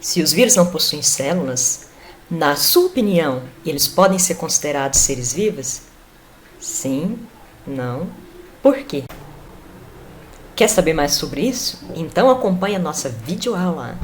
Se os vírus não possuem células, na sua opinião, eles podem ser considerados seres vivos? Sim, não. Por quê? Quer saber mais sobre isso? Então acompanhe a nossa videoaula.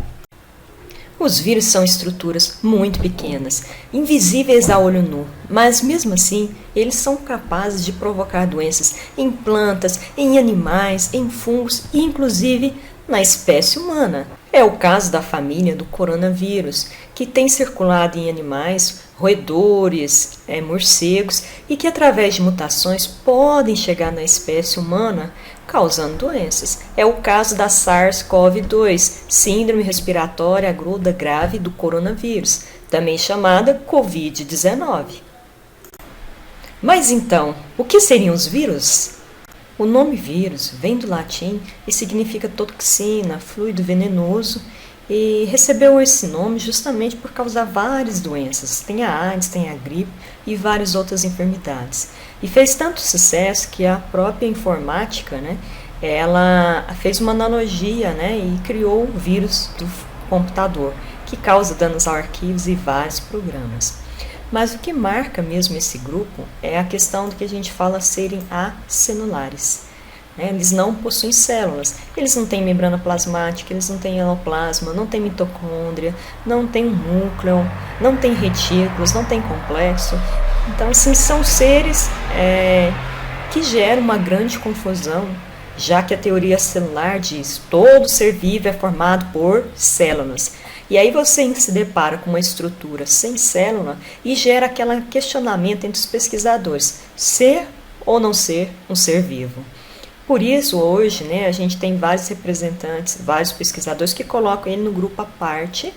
Os vírus são estruturas muito pequenas, invisíveis a olho nu, mas mesmo assim, eles são capazes de provocar doenças em plantas, em animais, em fungos e inclusive na espécie humana. É o caso da família do coronavírus, que tem circulado em animais, roedores, morcegos e que através de mutações podem chegar na espécie humana, causando doenças. É o caso da SARS-CoV-2, Síndrome Respiratória Aguda Grave do Coronavírus, também chamada Covid-19. Mas então, o que seriam os vírus? O nome vírus vem do latim e significa toxina, fluido venenoso, e recebeu esse nome justamente por causar várias doenças. Tem a AIDS, tem a gripe e várias outras enfermidades. E fez tanto sucesso que a própria informática, ela fez uma analogia, e criou o vírus do computador, que causa danos a arquivos e vários programas. Mas o que marca mesmo esse grupo é a questão do que a gente fala serem acelulares. Eles não possuem células, eles não têm membrana plasmática, eles não têm eloplasma, não têm mitocôndria, não têm núcleo, não têm retículos, não têm complexo. Então, assim, são seres que geram uma grande confusão, já que a teoria celular diz que todo ser vivo é formado por células. E aí você se depara com uma estrutura sem célula e gera aquele questionamento entre os pesquisadores, ser ou não ser um ser vivo. Por isso, hoje, a gente tem vários representantes, vários pesquisadores que colocam ele no grupo à parte,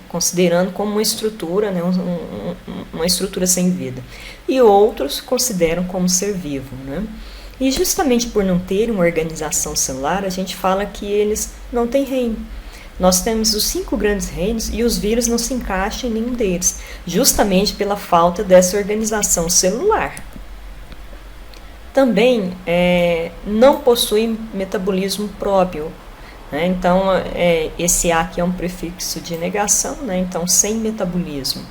considerando como uma estrutura, uma estrutura sem vida. E outros consideram como ser vivo. E justamente por não ter uma organização celular, a gente fala que eles não têm reino. Nós temos os 5 grandes reinos e os vírus não se encaixam em nenhum deles, justamente pela falta dessa organização celular. Também não possui metabolismo próprio. Então, esse A aqui é um prefixo de negação, então sem metabolismo.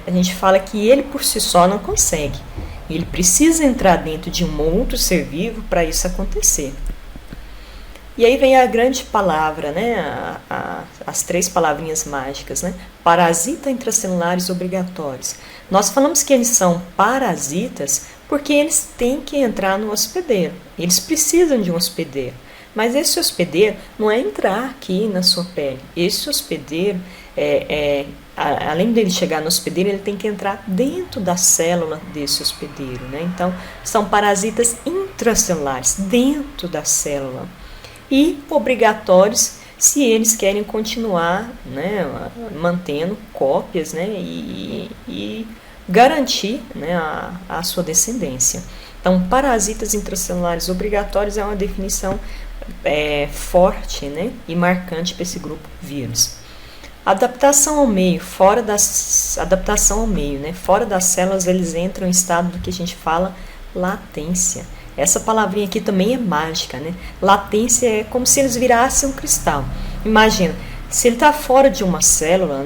A gente fala que ele por si só não consegue. Ele precisa entrar dentro de um outro ser vivo para isso acontecer. E aí vem a grande palavra, as 3 palavrinhas mágicas, parasita intracelulares obrigatórios. Nós falamos que eles são parasitas porque eles têm que entrar no hospedeiro. Eles precisam de um hospedeiro. Mas esse hospedeiro não é entrar aqui na sua pele. Esse hospedeiro, além dele chegar no hospedeiro, ele tem que entrar dentro da célula desse hospedeiro. Então, são parasitas intracelulares, dentro da célula. E obrigatórios se eles querem continuar mantendo cópias e garantir a sua descendência. Então, parasitas intracelulares obrigatórios é uma definição forte e marcante para esse grupo vírus. Adaptação ao meio, fora das células, eles entram em estado do que a gente fala latência. Essa palavrinha aqui também é mágica, Latência é como se eles virassem um cristal. Imagina, se ele está fora de uma célula,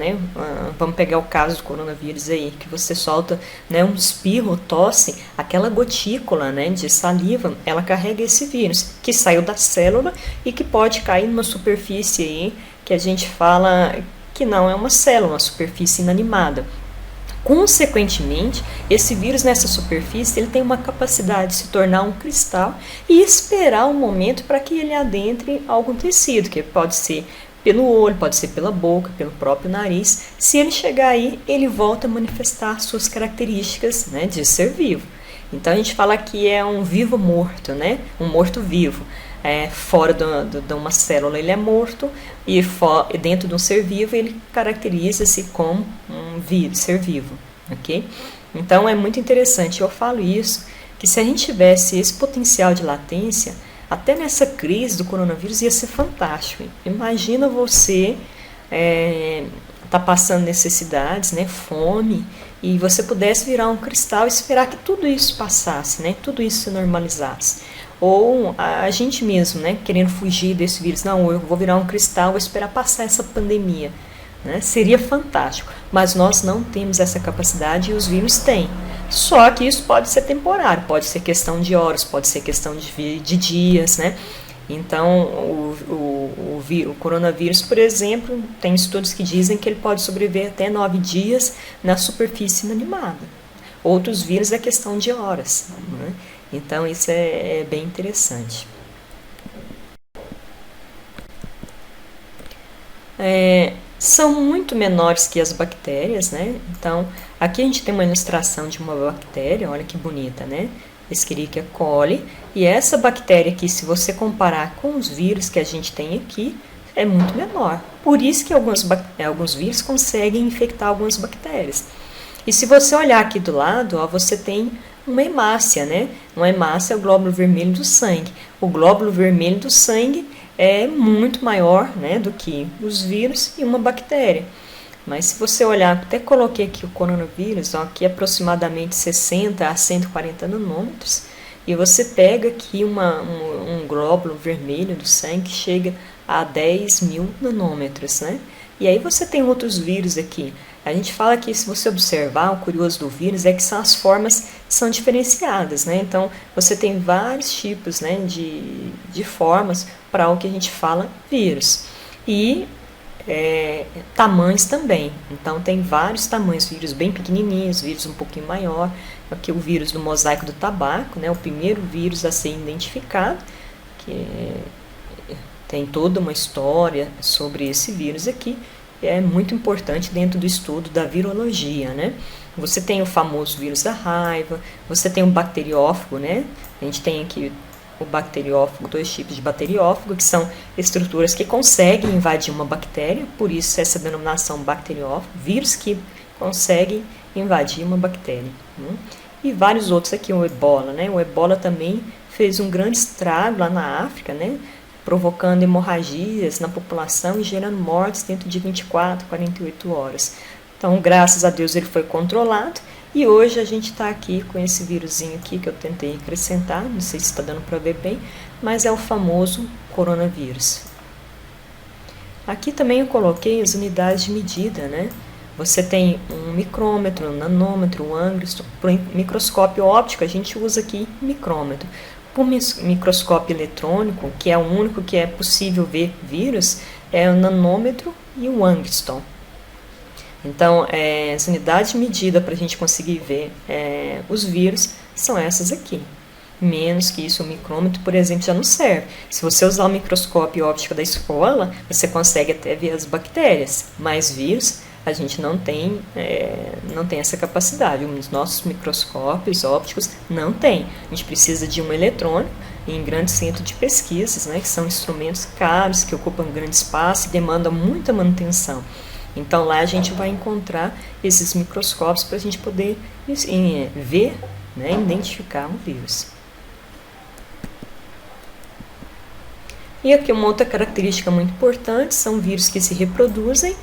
vamos pegar o caso do coronavírus aí, que você solta um espirro, tosse, aquela gotícula de saliva, ela carrega esse vírus, que saiu da célula e que pode cair numa superfície aí, que a gente fala que não é uma célula, uma superfície inanimada. Consequentemente, esse vírus nessa superfície ele tem uma capacidade de se tornar um cristal e esperar um momento para que ele adentre algum tecido, que pode ser pelo olho, pode ser pela boca, pelo próprio nariz. Se ele chegar aí, ele volta a manifestar suas características de ser vivo. Então a gente fala que é um vivo morto, um morto vivo. Fora de uma célula ele é morto e dentro de um ser vivo ele caracteriza-se como um ser vivo, ok? Então é muito interessante, eu falo isso, que se a gente tivesse esse potencial de latência, até nessa crise do coronavírus ia ser fantástico. Imagina você tá passando necessidades, fome, e você pudesse virar um cristal e esperar que tudo isso passasse, tudo isso se normalizasse. ou a gente mesmo, né, querendo fugir desse vírus. Não, eu vou virar um cristal, vou esperar passar essa pandemia. Né? Seria fantástico, mas nós não temos essa capacidade e os vírus têm. Só que isso pode ser temporário, pode ser questão de horas, pode ser questão de dias, né? Então, o coronavírus, por exemplo, tem estudos que dizem que ele pode sobreviver até 9 dias na superfície inanimada. Outros vírus é questão de horas, né? Então, isso é bem interessante. São muito menores que as bactérias, né? Então, aqui a gente tem uma ilustração de uma bactéria, olha que bonita, né? Escherichia coli, e essa bactéria aqui, se você comparar com os vírus que a gente tem aqui, é muito menor. Por isso que alguns vírus conseguem infectar algumas bactérias. E se você olhar aqui do lado, ó, você tem uma hemácia, né? Uma hemácia é o glóbulo vermelho do sangue. O glóbulo vermelho do sangue é muito maior, né, do que os vírus e uma bactéria. Mas se você olhar, até coloquei aqui o coronavírus, ó, aqui aproximadamente 60 a 140 nanômetros, e você pega aqui um glóbulo vermelho do sangue que chega a 10.000 nanômetros, né? E aí você tem outros vírus aqui. A gente fala que, se você observar, o curioso do vírus é que as formas são diferenciadas, né? Então, você tem vários tipos, né, de formas para o que a gente fala vírus. E tamanhos também. Então, tem vários tamanhos, vírus bem pequenininhos, vírus um pouquinho maior. Aqui o vírus do mosaico do tabaco, né, o primeiro vírus a ser identificado, que tem toda uma história sobre esse vírus aqui. É muito importante dentro do estudo da virologia, né? Você tem o famoso vírus da raiva, você tem o bacteriófago, né? A gente tem aqui o bacteriófago, 2 tipos de bacteriófago, que são estruturas que conseguem invadir uma bactéria, por isso essa denominação bacteriófago, vírus que conseguem invadir uma bactéria. Né? E vários outros aqui, o ebola, né? O ebola também fez um grande estrago lá na África, né? Provocando hemorragias na população e gerando mortes dentro de 24, 48 horas. Então, graças a Deus, ele foi controlado e hoje a gente está aqui com esse vírusinho aqui que eu tentei acrescentar, não sei se está dando para ver bem, mas é o famoso coronavírus. Aqui também eu coloquei as unidades de medida, né? Você tem um micrômetro, um nanômetro, um ângstrom. Para o microscópio óptico, a gente usa aqui micrômetro. O microscópio eletrônico, que é o único que é possível ver vírus, é o nanômetro e o angstrom. Então, as unidades de medida para a gente conseguir ver os vírus são essas aqui. Menos que isso, o micrômetro, por exemplo, já não serve. Se você usar o microscópio óptico da escola, você consegue até ver as bactérias, mas vírus a gente não tem essa capacidade. Os nossos microscópios ópticos não tem. A gente precisa de um eletrônico em grandes centros de pesquisas, né, que são instrumentos caros, que ocupam grande espaço e demandam muita manutenção. Então, lá a gente vai encontrar esses microscópios para a gente poder ver, né, identificar um vírus. E aqui uma outra característica muito importante, são vírus que se reproduzem,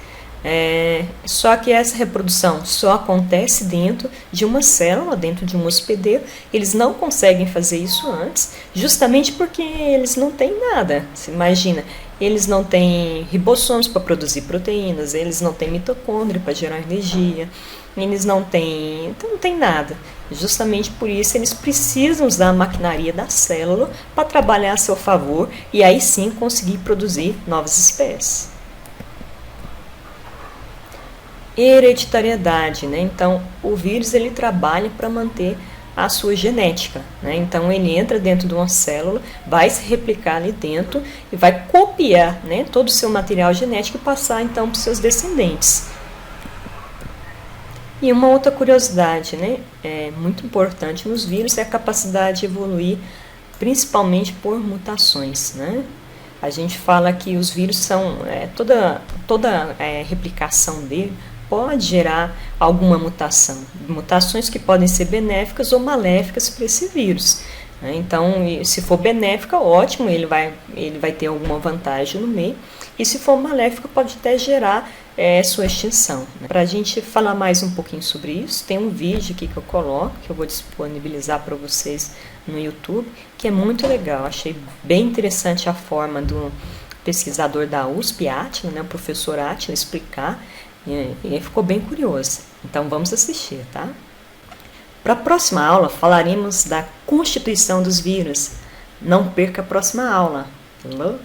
só que essa reprodução só acontece dentro de uma célula, dentro de um hospedeiro. Eles não conseguem fazer isso antes, justamente porque eles não têm nada. Você imagina, eles não têm ribossomos para produzir proteínas, eles não têm mitocôndria para gerar energia, eles não têm nada. Justamente por isso eles precisam usar a maquinaria da célula para trabalhar a seu favor e aí sim conseguir produzir novas espécies. Hereditariedade, né? Então, o vírus ele trabalha para manter a sua genética, né? Então, ele entra dentro de uma célula, vai se replicar ali dentro e vai copiar, né, todo o seu material genético e passar então para os seus descendentes. E uma outra curiosidade, né, muito importante nos vírus é a capacidade de evoluir, principalmente por mutações, né? A gente fala que os vírus são, toda replicação dele pode gerar alguma mutação, mutações que podem ser benéficas ou maléficas para esse vírus. né? Então, se for benéfica, ótimo, ele vai ter alguma vantagem no meio. E se for maléfica, pode até gerar sua extinção, né? Para a gente falar mais um pouquinho sobre isso, tem um vídeo aqui que eu coloco, que eu vou disponibilizar para vocês no YouTube, que é muito legal. Achei bem interessante a forma do pesquisador da USP, Átila, né, o professor Átila, explicar, e ficou bem curioso. Então vamos assistir, tá? Para a próxima aula falaremos da constituição dos vírus. Não perca a próxima aula. Falou?